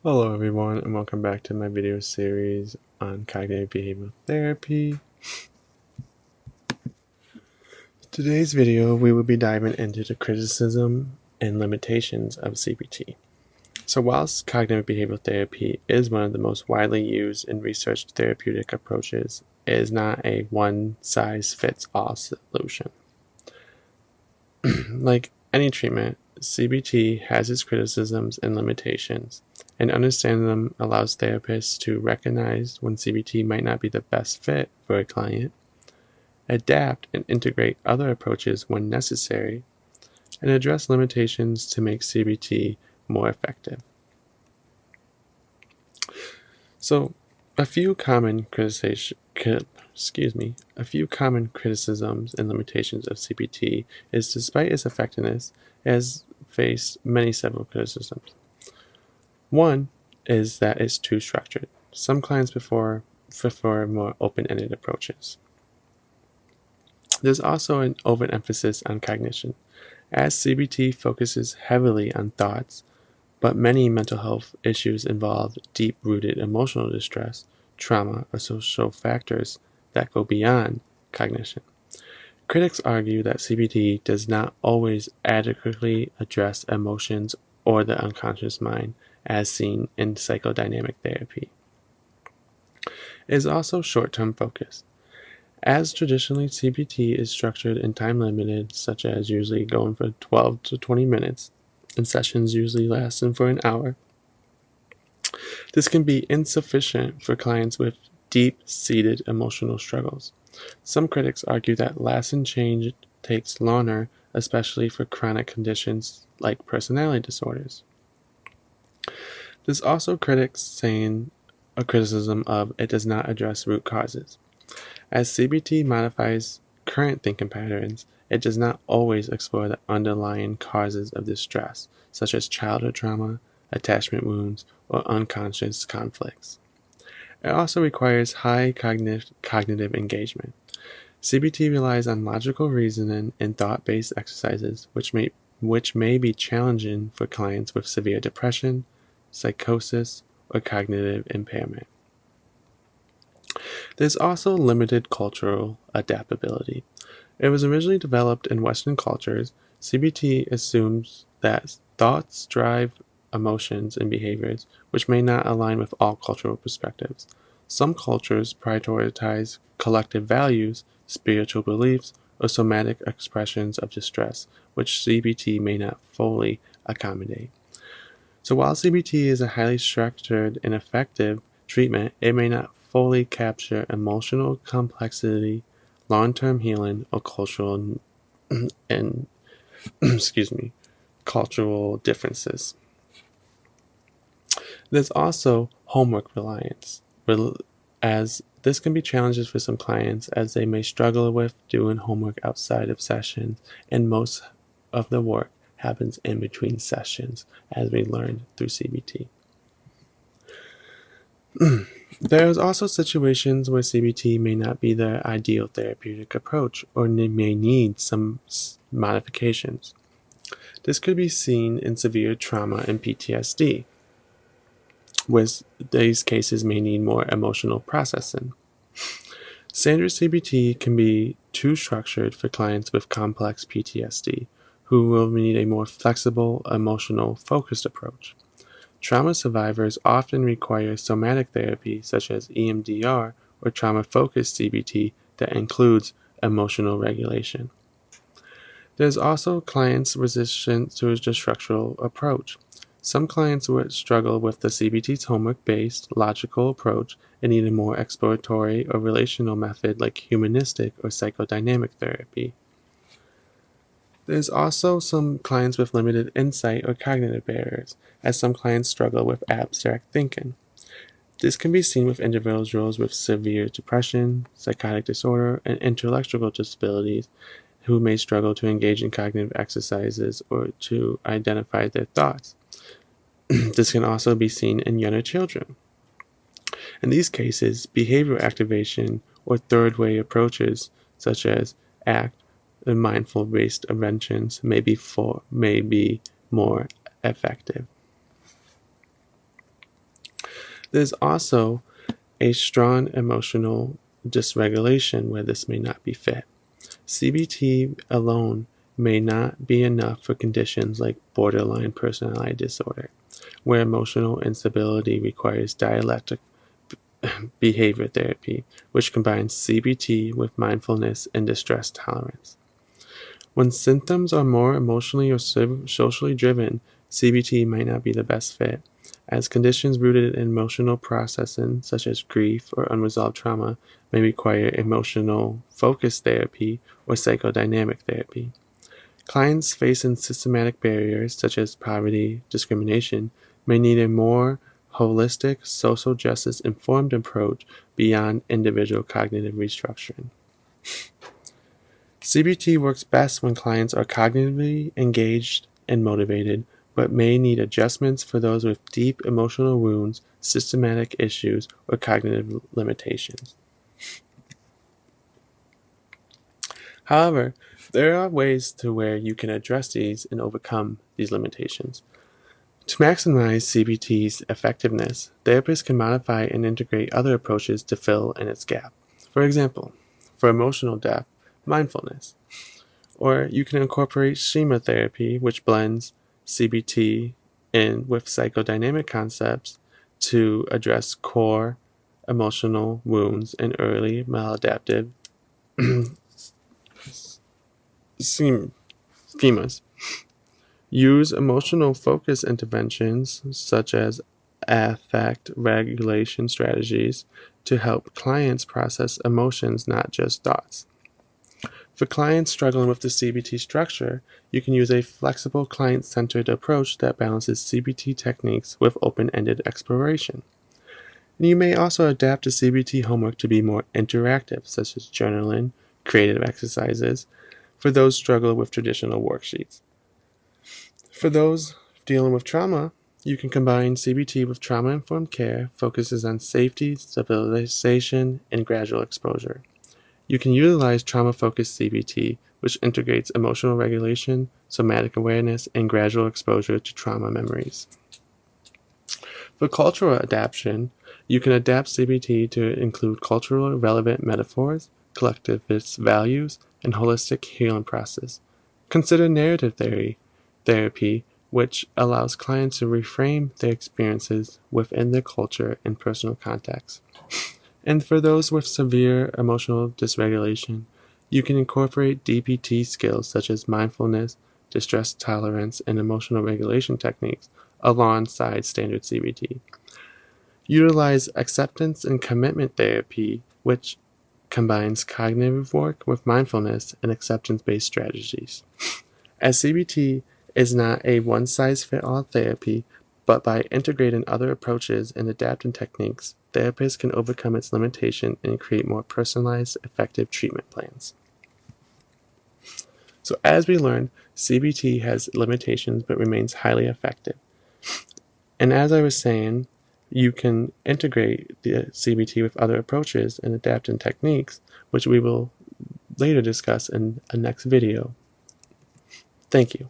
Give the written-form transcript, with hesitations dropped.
Hello everyone and welcome back to my video series on cognitive behavioral therapy. Today's video we will be diving into the criticism and limitations of CBT. So whilst cognitive behavioral therapy is one of the most widely used and researched therapeutic approaches, it is not a one-size-fits-all solution. Like any treatment, CBT has its criticisms and limitations, and understanding them allows therapists to recognize when CBT might not be the best fit for a client, adapt and integrate other approaches when necessary, and address limitations to make CBT more effective. So, a few common criticisms and limitations of CBT is despite its effectiveness, it has faced several criticisms. One is that it's too structured. Some clients prefer more open-ended approaches. There's also an overemphasis on cognition, as CBT focuses heavily on thoughts, but many mental health issues involve deep-rooted emotional distress, trauma, or social factors that go beyond cognition. Critics argue that CBT does not always adequately address emotions or the unconscious mind, as seen in psychodynamic therapy. It is also short-term focused, as traditionally CBT is structured and time-limited, such as usually going for 12 to 20 minutes, and sessions usually lasting for an hour. This can be insufficient for clients with deep-seated emotional struggles. Some critics argue that lasting change takes longer, especially for chronic conditions like personality disorders. There's also critics saying a criticism of it does not address root causes. As CBT modifies current thinking patterns, it does not always explore the underlying causes of distress, such as childhood trauma, attachment wounds, or unconscious conflicts. It also requires high cognitive engagement. CBT relies on logical reasoning and thought-based exercises, which may be challenging for clients with severe depression, psychosis, or cognitive impairment. There's also limited cultural adaptability. It was originally developed in Western cultures. CBT assumes that thoughts drive emotions and behaviors, which may not align with all cultural perspectives. Some cultures prioritize collective values, spiritual beliefs, or somatic expressions of distress, which CBT may not fully accommodate. So while CBT is a highly structured and effective treatment, it may not fully capture emotional complexity, long-term healing, or cultural and cultural differences. There's also homework reliance, as this can be challenges for some clients as they may struggle with doing homework outside of sessions, and most of the work happens in between sessions, as we learned through CBT. There is also situations where CBT may not be the ideal therapeutic approach or may need some modifications. This could be seen in severe trauma and PTSD, where these cases may need more emotional processing. Standard CBT can be too structured for clients with complex PTSD, who will need a more flexible, emotional, focused approach. Trauma survivors often require somatic therapy such as EMDR or trauma-focused CBT that includes emotional regulation. There's also clients resistant to the structural approach. Some clients would struggle with the CBT's homework-based, logical approach and need a more exploratory or relational method like humanistic or psychodynamic therapy. There's also some clients with limited insight or cognitive barriers, as some clients struggle with abstract thinking. This can be seen with individuals with severe depression, psychotic disorder, and intellectual disabilities who may struggle to engage in cognitive exercises or to identify their thoughts. This can also be seen in younger children. In these cases, behavioral activation or third-way approaches, such as ACT and mindful-based interventions, may be more effective. There's also a strong emotional dysregulation where this may not be fit. CBT alone may not be enough for conditions like borderline personality disorder, where emotional instability requires dialectic behavior therapy, which combines CBT with mindfulness and distress tolerance. When symptoms are more emotionally or socially driven, CBT might not be the best fit, as conditions rooted in emotional processing, such as grief or unresolved trauma, may require emotional focus therapy or psychodynamic therapy. Clients facing systematic barriers, such as poverty, discrimination, may need a more holistic, social justice informed approach beyond individual cognitive restructuring. CBT works best when clients are cognitively engaged and motivated, but may need adjustments for those with deep emotional wounds, systematic issues, or cognitive limitations. However, there are ways to where you can address these and overcome these limitations. To maximize CBT's effectiveness, therapists can modify and integrate other approaches to fill in its gap. For example, for emotional depth, mindfulness. Or you can incorporate schema therapy, which blends CBT in with psychodynamic concepts to address core emotional wounds and early maladaptive schemas. Use emotional focus interventions such as affect regulation strategies to help clients process emotions, not just thoughts. For clients struggling with the CBT structure, you can use a flexible client-centered approach that balances CBT techniques with open-ended exploration. And you may also adapt the CBT homework to be more interactive, such as journaling, creative exercises, for those struggling with traditional worksheets. For those dealing with trauma, you can combine CBT with trauma-informed care, focuses on safety, stabilization, and gradual exposure. You can utilize trauma-focused CBT, which integrates emotional regulation, somatic awareness, and gradual exposure to trauma memories. For cultural adaptation, you can adapt CBT to include culturally relevant metaphors, collectivist values, and holistic healing process. Consider narrative therapy, which allows clients to reframe their experiences within their culture and personal context. And for those with severe emotional dysregulation, you can incorporate DBT skills such as mindfulness, distress tolerance, and emotional regulation techniques alongside standard CBT. Utilize acceptance and commitment therapy, which combines cognitive work with mindfulness and acceptance-based strategies. As CBT is not a one-size-fits-all therapy, but by integrating other approaches and adapting techniques, therapists can overcome its limitation and create more personalized, effective treatment plans. So as we learned, CBT has limitations but remains highly effective. And as I was saying, you can integrate the CBT with other approaches and adapting techniques, which we will later discuss in a next video. Thank you.